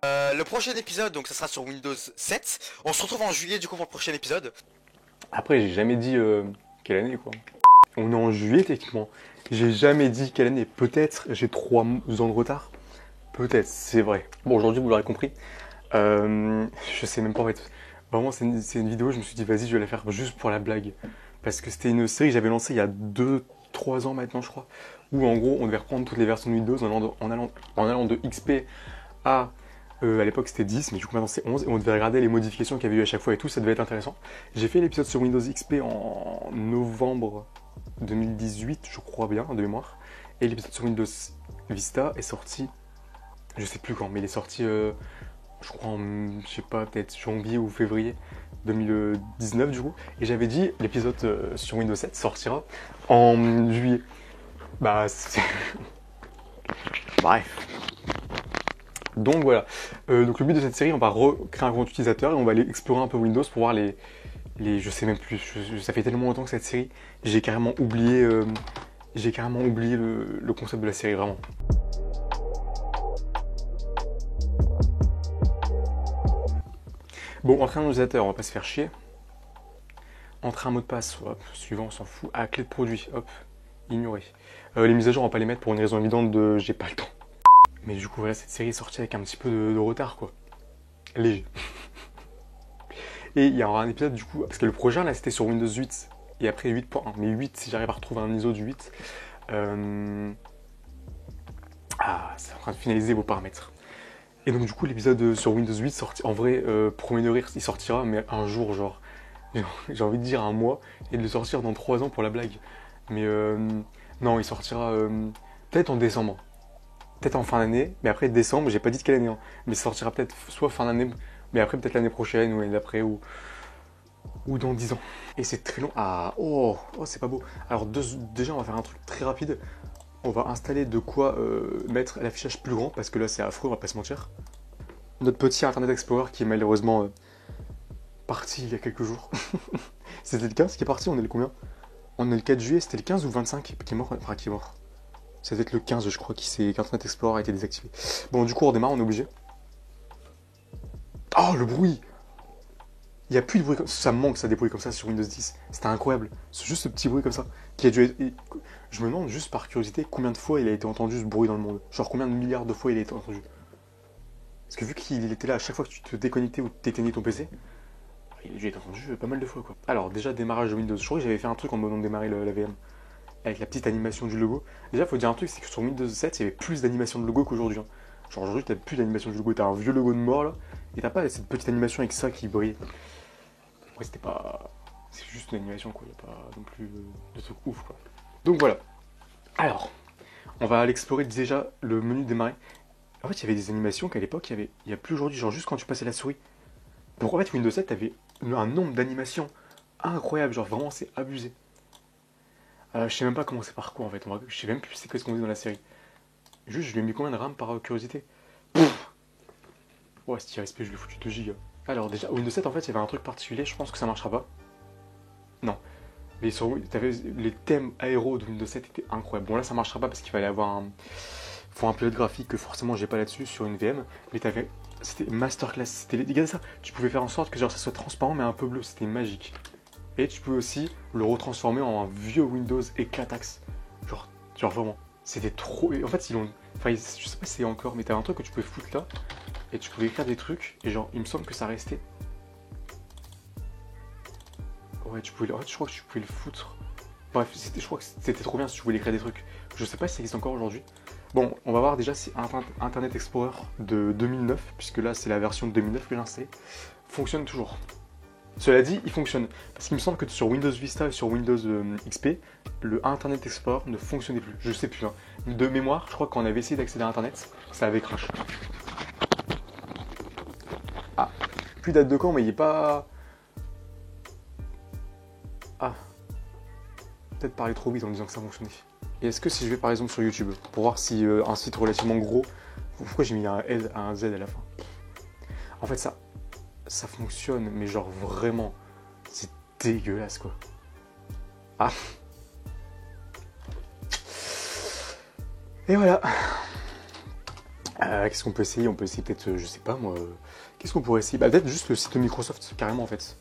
Le prochain épisode, donc ça sera sur Windows 7. On se retrouve en juillet du coup pour le prochain épisode. Après, j'ai jamais dit quelle année, quoi. On est en juillet, techniquement. J'ai jamais dit quelle année. Peut-être j'ai 3 ans de retard. Peut-être, c'est vrai. Bon, aujourd'hui, vous l'aurez compris. Je sais même pas, en fait. Vraiment, c'est une vidéo, je me suis dit, vas-y, je vais la faire juste pour la blague. Parce que c'était une série que j'avais lancée il y a 2-3 ans maintenant, je crois. Où, en gros, on devait reprendre toutes les versions de Windows en allant de XP à l'époque c'était 10, mais du coup maintenant c'est 11, et on devait regarder les modifications qu'il y avait eu à chaque fois et tout, ça devait être intéressant. J'ai fait l'épisode sur Windows XP en novembre 2018, je crois bien, de mémoire, et l'épisode sur Windows Vista est sorti, je sais plus quand, mais il est sorti, je crois je sais pas, peut-être janvier ou février 2019 du coup, et j'avais dit l'épisode sur Windows 7 sortira en juillet. Bah, bref. Donc voilà. Donc le but de cette série, on va recréer un compte utilisateur et on va aller explorer un peu Windows pour voir je sais même plus. Ça fait tellement longtemps que cette série, j'ai carrément oublié, le concept de la série vraiment. Bon, entrer un utilisateur, on va pas se faire chier. Entrer un mot de passe, hop, suivant, on s'en fout. Ah, clé de produit, hop, ignorer. Les mises à jour, on va pas les mettre pour une raison évidente de j'ai pas le temps. Mais du coup, voilà, cette série est sortie avec un petit peu de retard, quoi. Léger. Et il y aura un épisode du coup, parce que le projet là c'était sur Windows 8 et après 8.1, mais 8 si j'arrive à retrouver un ISO du 8. C'est en train de finaliser vos paramètres. Et donc du coup l'épisode sur Windows 8 sorti, en vrai, premier de rire, il sortira, mais un jour genre, j'ai envie de dire un mois, et de le sortir dans 3 ans pour la blague. Mais non, il sortira peut-être en décembre. Peut-être en fin d'année, mais après décembre, j'ai pas dit de quelle année, hein, mais ça sortira peut-être soit fin d'année, mais après peut-être l'année prochaine ou l'année d'après, ou dans 10 ans. Et c'est très long. Ah, oh, c'est pas beau. Alors déjà, on va faire un truc très rapide. On va installer de quoi mettre l'affichage plus grand, parce que là c'est affreux, on va pas se mentir. Notre petit Internet Explorer qui est malheureusement parti il y a quelques jours. C'était le 15 qui est parti, on est le combien? On est le 4 juillet, c'était le 15 ou le 25 qui est mort? Enfin, qui est mort. Ça devait être le 15, je crois, qu'Internet Explorer a été désactivé. Bon, du coup, on redémarre, on est obligé. Oh, le bruit! Il n'y a plus de bruit comme ça. Ça me manque, ça, des bruits comme ça sur Windows 10. C'était incroyable. C'est juste ce petit bruit comme ça. Qui a dû être... Je me demande juste par curiosité combien de fois il a été entendu ce bruit dans le monde. Genre combien de milliards de fois il a été entendu. Parce que vu qu'il était là à chaque fois que tu te déconnectais ou t'éteignais ton PC, il a dû être entendu pas mal de fois quoi. Alors déjà démarrage de Windows. Je crois que j'avais fait un truc en mode de démarrer la VM. Avec la petite animation du logo. Déjà faut dire un truc, c'est que sur Windows 7 il y avait plus d'animation de logo qu'aujourd'hui. Hein. Genre aujourd'hui t'as plus d'animation du logo. T'as un vieux logo de mort là. Et t'as pas cette petite animation avec ça qui brille. Après, c'était pas. C'est juste une animation, quoi. Il n'y a pas non plus de truc ouf, quoi. Donc voilà. Alors, on va aller explorer déjà le menu démarrer. En fait, il y avait des animations qu'à l'époque, il y a plus aujourd'hui. Genre, juste quand tu passais la souris. Donc, en fait, Windows 7 avait un nombre d'animations incroyable. Genre, vraiment, c'est abusé. Je sais même pas comment c'est par quoi, en fait. Je sais même plus c'est ce qu'on dit dans la série. Juste, je lui ai mis combien de RAM par curiosité? Ouais, cet IRSP, je lui ai foutu 2 gigas. Alors, déjà, Windows 7, en fait, il y avait un truc particulier. Je pense que ça marchera pas. Non. Mais les thèmes aéros de Windows 7 étaient incroyables. Bon là ça marchera pas parce qu'il fallait avoir faut un pilote graphique que forcément j'ai pas là-dessus sur une VM. Mais c'était masterclass. Regardez ça. Tu pouvais faire en sorte que genre ça soit transparent mais un peu bleu. C'était magique. Et tu peux aussi le retransformer en un vieux Windows éclataxe. Genre vraiment. C'était trop. En fait enfin je sais pas si c'est encore, mais t'avais un truc que tu pouvais foutre là et tu pouvais écrire des trucs et genre il me semble que ça restait. Ouais, en fait, je crois que tu pouvais le foutre. Bref, je crois que c'était trop bien si tu voulais créer des trucs. Je sais pas si ça existe encore aujourd'hui. Bon, on va voir déjà si Internet Explorer de 2009, puisque là c'est la version de 2009 que j'ai installée, fonctionne toujours. Cela dit, il fonctionne. Parce qu'il me semble que sur Windows Vista et sur Windows XP, le Internet Explorer ne fonctionnait plus. Je sais plus. Hein. De mémoire, je crois qu'on avait essayé d'accéder à Internet, ça avait crash. Ah, plus date de quand, mais il est pas. Ah, peut-être parler trop vite en disant que ça fonctionnait. Et est-ce que si je vais par exemple sur YouTube, pour voir si un site relativement gros, pourquoi j'ai mis un Z à la fin? En fait ça fonctionne, mais genre vraiment, c'est dégueulasse quoi. Ah. Et voilà. Qu'est-ce qu'on peut essayer? On peut essayer peut-être, je sais pas moi. Qu'est-ce qu'on pourrait essayer? Bah peut-être juste le site de Microsoft, carrément en fait.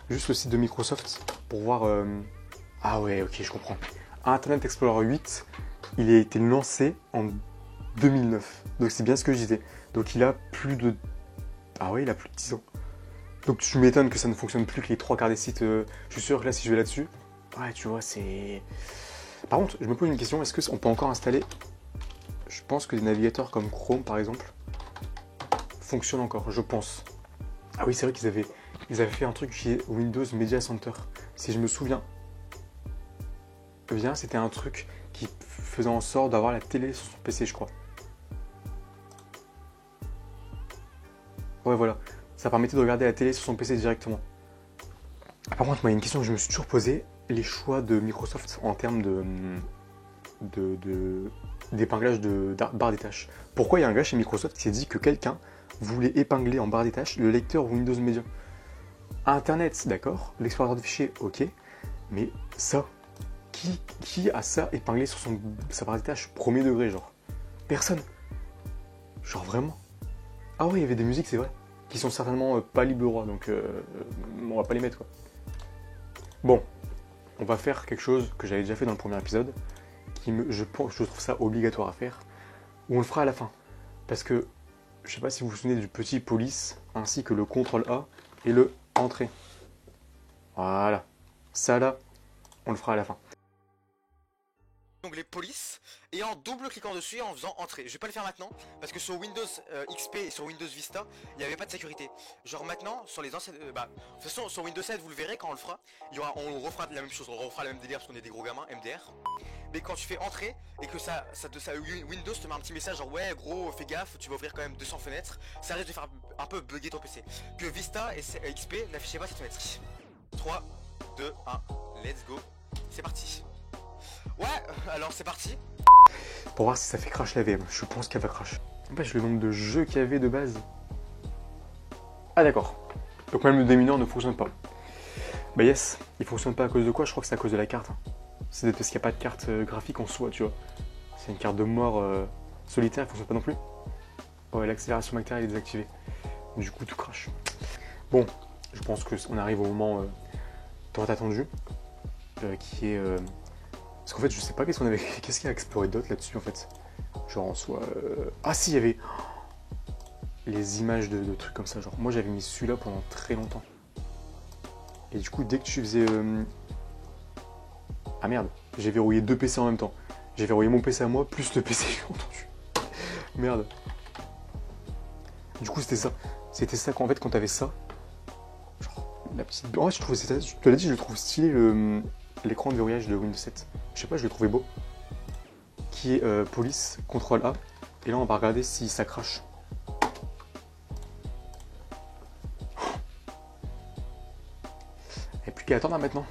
Juste le site de Microsoft pour voir... Ah ouais, ok, je comprends. Internet Explorer 8, il a été lancé en 2009. Donc c'est bien ce que je disais. Donc il a plus de... Ah ouais, il a plus de 10 ans. Donc tu m'étonnes que ça ne fonctionne plus que les 3 quarts des sites. Je suis sûr que là, si je vais là-dessus... Ouais, tu vois, c'est... Par contre, je me pose une question. Est-ce qu'on peut encore installer... Je pense que des navigateurs comme Chrome, par exemple, fonctionnent encore, je pense. Ah oui, c'est vrai ils avaient fait un truc qui est Windows Media Center. Si je me souviens bien, c'était un truc qui faisait en sorte d'avoir la télé sur son PC, je crois. Ouais, voilà. Ça permettait de regarder la télé sur son PC directement. Par contre, moi, il y a une question que je me suis toujours posée. Les choix de Microsoft en termes d'épinglage de barre des tâches. Pourquoi il y a un gars chez Microsoft qui s'est dit que quelqu'un voulait épingler en barre des tâches le lecteur Windows Media? Internet, d'accord. L'explorateur de fichiers, ok. Mais ça, qui a ça épinglé sur sa barre des tâches? Premier degré, genre. Personne. Genre vraiment. Ah oui, il y avait des musiques, c'est vrai. Qui sont certainement pas libres de droit, donc on va pas les mettre, quoi. Bon, on va faire quelque chose que j'avais déjà fait dans le premier épisode, je trouve ça obligatoire à faire, ou on le fera à la fin. Parce que, je sais pas si vous vous souvenez du petit police, ainsi que le CTRL-A et le Entrée. Voilà. Ça là, on le fera à la fin. Donc les polices, et en double cliquant dessus et en faisant entrer. Je vais pas le faire maintenant, parce que sur Windows XP et sur Windows Vista, il n'y avait pas de sécurité. Genre maintenant, sur les anciennes... de toute façon, sur Windows 7, vous le verrez quand on le fera, on refera la même chose, on refera le même délire parce qu'on est des gros gamins, MDR. Mais quand tu fais entrer, et que Windows te met un petit message genre ouais gros, fais gaffe, tu vas ouvrir quand même 200 fenêtres, ça risque de faire un peu bugger ton PC. Que Vista et XP n'affichaient pas cette fenêtre. 3, 2, 1, let's go, c'est parti. Ouais, alors c'est parti. Pour voir si ça fait crash la VM. Je pense qu'elle va crash. N'empêche le nombre de jeux qu'il y avait de base. Ah d'accord. Donc même le démineur ne fonctionne pas. Bah yes, il fonctionne pas à cause de quoi? Je crois que c'est à cause de la carte. C'est parce qu'il n'y a pas de carte graphique en soi, tu vois. C'est une carte de mort solitaire, elle fonctionne pas non plus. Ouais, l'accélération matérielle est désactivée. Du coup, tout crash. Bon, je pense qu'on arrive au moment tant attendu, qui est... Parce qu'en fait, je sais pas qu'est-ce qu'il y a à explorer d'autre là-dessus, en fait. Genre en soi... Ah si, il y avait... les images de trucs comme ça, genre. Moi, j'avais mis celui-là pendant très longtemps. Et du coup, dès que tu faisais... Ah merde, j'ai verrouillé 2 PC en même temps. J'ai verrouillé mon PC à moi, plus le PC que j'ai entendu. Merde. Du coup, c'était ça. C'était ça qu'en fait, quand t'avais ça... Genre, la petite... En fait, je trouvais... Je te l'ai dit, je le trouve stylé, l'écran de verrouillage de Windows 7. Je sais pas, je l'ai trouvé beau. Qui est police, CTRL A. Et là, on va regarder si ça crache. Et plus qu'à attendre maintenant.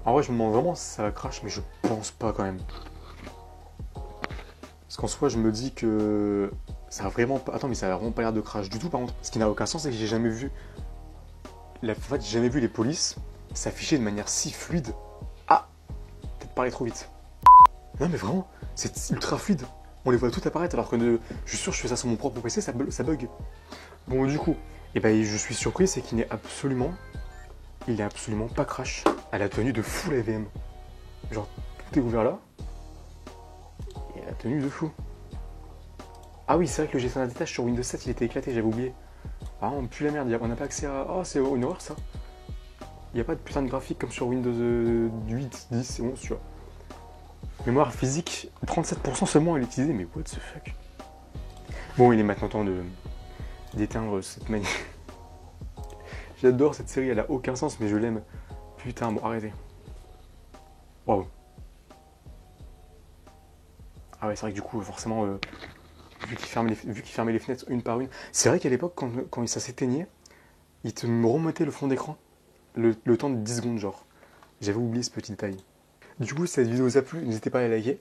En vrai, je me demande vraiment si ça crache, mais je pense pas quand même. Parce qu'en soi, je me dis que ça a vraiment pas... Attends, mais ça a vraiment pas l'air de crash du tout, par contre. Ce qui n'a aucun sens, c'est que j'ai jamais vu... En fait, j'ai jamais vu les polices s'afficher de manière si fluide. Ah, peut-être parler trop vite. Non, mais vraiment, c'est ultra fluide. On les voit tout apparaître, alors que je suis sûr que je fais ça sur mon propre PC, ça bug. Bon, du coup, et ben, je suis surpris, c'est qu'il n'est absolument pas crash. Elle a tenu de fou la VM. Genre, tout est ouvert là. Et elle a tenu de fou. Ah oui, c'est vrai que le gestionnaire des tâches sur Windows 7, il était éclaté, j'avais oublié. Ah, on pue la merde, on n'a pas accès à... Oh, c'est une horreur, ça. Il n'y a pas de putain de graphique comme sur Windows 8, 10 et 11, tu vois. Mémoire physique, 37% seulement elle est utilisée, mais what the fuck. Bon, il est maintenant temps d'éteindre cette manière. J'adore cette série, elle a aucun sens, mais je l'aime. Putain, bon, arrêtez. Waouh. Ah ouais, c'est vrai que du coup, forcément, vu qu'il fermait les fenêtres une par une... C'est vrai qu'à l'époque, quand ça s'éteignait, il te remettait le fond d'écran. Le temps de 10 secondes, genre. J'avais oublié ce petit détail. Du coup, si cette vidéo vous a plu, n'hésitez pas à la liker.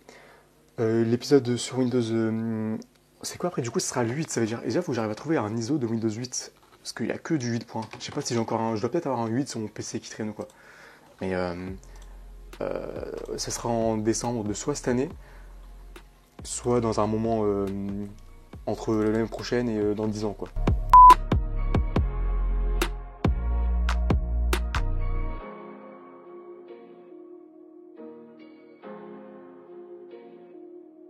L'épisode sur Windows... c'est quoi après? Du coup, ce sera le 8, ça veut dire... Déjà, il faut que j'arrive à trouver un ISO de Windows 8. Parce qu'il n'y a que du 8 points. Je sais pas si j'ai encore un... Je dois peut-être avoir un 8 sur mon PC qui traîne ou quoi. Mais ça sera en décembre de soit cette année, soit dans un moment entre l'année prochaine et dans 10 ans, quoi.